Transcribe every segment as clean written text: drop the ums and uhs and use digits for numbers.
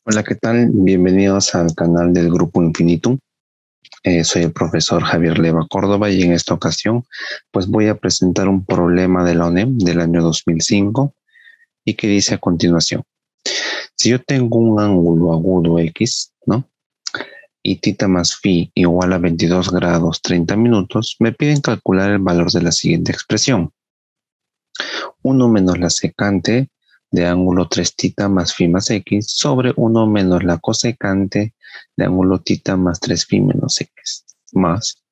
Hola, ¿qué tal? Bienvenidos al canal del Grupo Infinitum. Soy el profesor Javier Leva Córdoba y en esta ocasión pues voy a presentar un problema de la ONEM del año 2005 y que dice a continuación. Si yo tengo un ángulo agudo X, ¿no? Y θ más φ igual a 22 grados 30 minutos, me piden calcular el valor de la siguiente expresión. 1 menos la secante de ángulo 3θ más φ más x sobre 1 menos la cosecante de ángulo θ más 3φ menos x más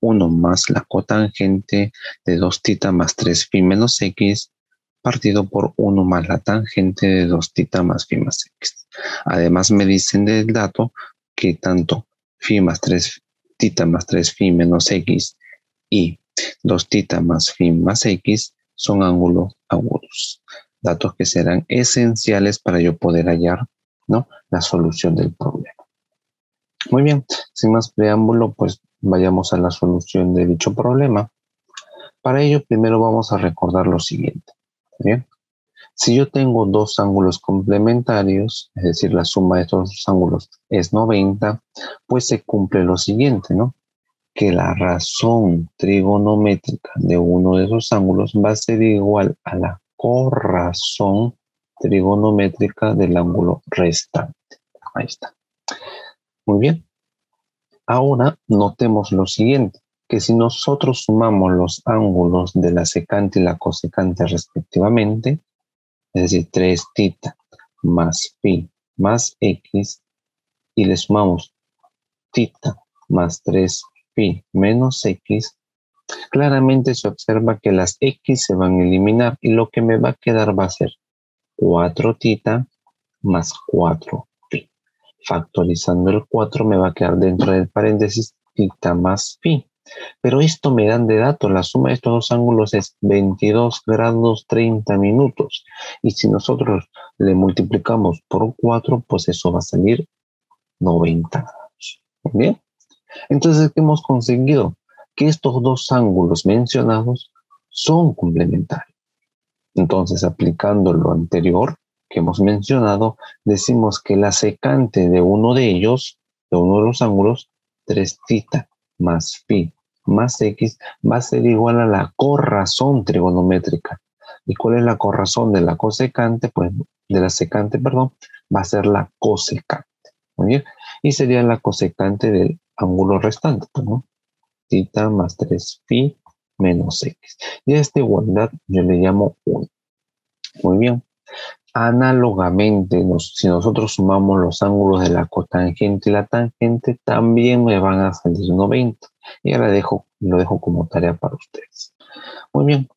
1 más la cotangente de 2θ más 3φ menos x partido por 1 más la tangente de 2θ más φ más x. Además me dicen del dato que tanto φ más 3θ más 3φ menos x y 2θ más φ más x son ángulos agudos. Datos que serán esenciales para yo poder hallar, ¿no?, la solución del problema. Muy bien, sin más preámbulo, pues vayamos a la solución de dicho problema. Para ello, primero vamos a recordar lo siguiente. ¿Bien? Si yo tengo dos ángulos complementarios, es decir, la suma de estos dos ángulos es 90, pues se cumple lo siguiente, ¿no? Que la razón trigonométrica de uno de esos ángulos va a ser igual a la corrazón trigonométrica del ángulo restante. Ahí está. Muy bien. Ahora notemos lo siguiente, que si nosotros sumamos los ángulos de la secante y la cosecante respectivamente, es decir, 3θ más φ más x, y le sumamos θ más 3φ menos x, claramente se observa que las x se van a eliminar y lo que me va a quedar va a ser 4θ más 4φ. Factorizando el 4 me va a quedar dentro del paréntesis θ más φ. Pero esto me dan de dato, la suma de estos dos ángulos es 22 grados 30 minutos. Y si nosotros le multiplicamos por 4, pues eso va a salir 90 grados. ¿Bien? Entonces, ¿qué hemos conseguido? Que estos dos ángulos mencionados son complementarios. Entonces, aplicando lo anterior que hemos mencionado, decimos que la secante de uno de ellos, de uno de los ángulos, 3θ más φ más x, va a ser igual a la corrazón trigonométrica. ¿Y cuál es la corrazón de la cosecante? Pues de la secante, perdón, va a ser la cosecante. Muy bien. Y sería la cosecante del ángulo restante, ¿no? θ más 3φ menos x. Y a esta igualdad yo le llamo 1. Muy bien. Análogamente, si nosotros sumamos los ángulos de la cotangente y la tangente, también me van a salir 90. Y ahora lo dejo como tarea para ustedes. Muy bien.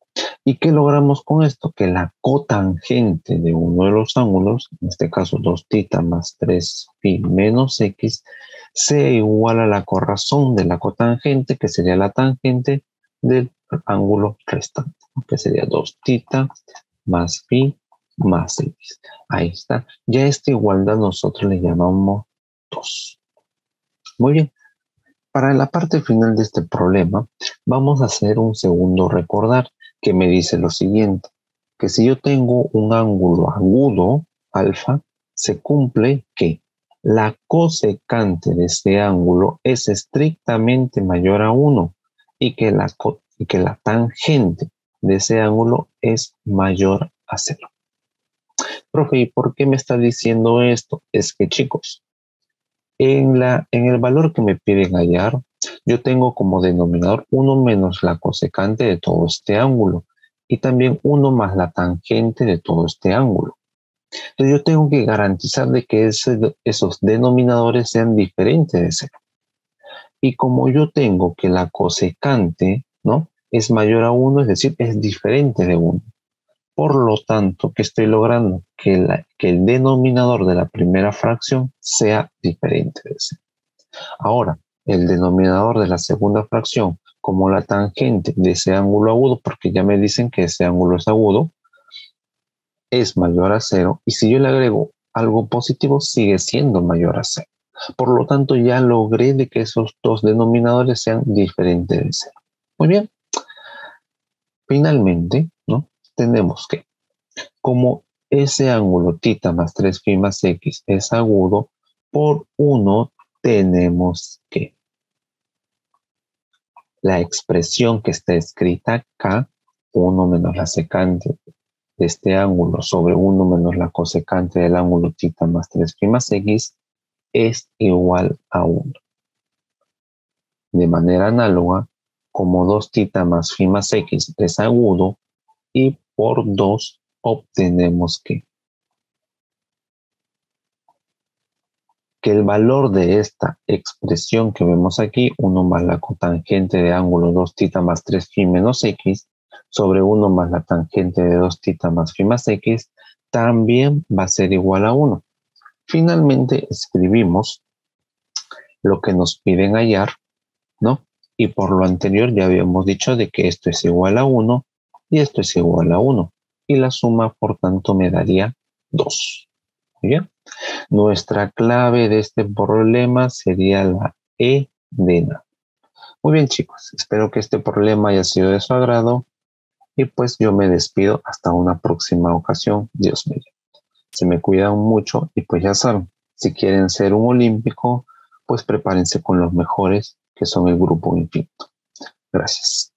¿Y qué logramos con esto? Que la cotangente de uno de los ángulos, en este caso 2θ más 3φ menos x, sea igual a la corrazón de la cotangente, que sería la tangente del ángulo restante, que sería 2θ más φ más x. Ahí está. Ya a esta igualdad nosotros le llamamos 2. Muy bien. Para la parte final de este problema, vamos a hacer un segundo recordar que me dice lo siguiente, que si yo tengo un ángulo agudo, alfa, se cumple que la cosecante de ese ángulo es estrictamente mayor a 1 y que la tangente de ese ángulo es mayor a 0. Profe, ¿y por qué me está diciendo esto? Es que, chicos, en el valor que me piden hallar, yo tengo como denominador 1 menos la cosecante de todo este ángulo y también 1 más la tangente de todo este ángulo. Entonces yo tengo que garantizar de que esos denominadores sean diferentes de 0. Y como yo tengo que la cosecante, ¿no?, es mayor a 1, es decir, es diferente de 1. Por lo tanto, ¿qué estoy logrando? Que el denominador de la primera fracción sea diferente de 0. Ahora, el denominador de la segunda fracción, como la tangente de ese ángulo agudo, porque ya me dicen que ese ángulo es agudo, es mayor a 0. Y si yo le agrego algo positivo, sigue siendo mayor a 0. Por lo tanto, ya logré de que esos dos denominadores sean diferentes de 0. Muy bien. Finalmente, ¿no?, tenemos que, como ese ángulo θ más 3π más x es agudo, por 1 tenemos que la expresión que está escrita acá, 1 menos la secante de este ángulo sobre 1 menos la cosecante del ángulo θ más 3π más x, es igual a 1. De manera análoga, como 2θ más φ más x es agudo, y por 2 obtenemos que el valor de esta expresión que vemos aquí, 1 más la cotangente de ángulo 2θ más 3π menos x, sobre 1 más la tangente de 2θ más φ más x, también va a ser igual a 1. Finalmente escribimos lo que nos piden hallar, ¿no? Y por lo anterior ya habíamos dicho de que esto es igual a 1 y esto es igual a 1. Y la suma, por tanto, me daría 2. ¿Muy bien? Nuestra clave de este problema sería la edena. Muy bien, chicos. Espero que este problema haya sido de su agrado. Y pues yo me despido hasta una próxima ocasión. Dios mío. Se me cuidan mucho y pues ya saben, si quieren ser un olímpico, pues prepárense con los mejores, que son el Grupo Infinito. Gracias.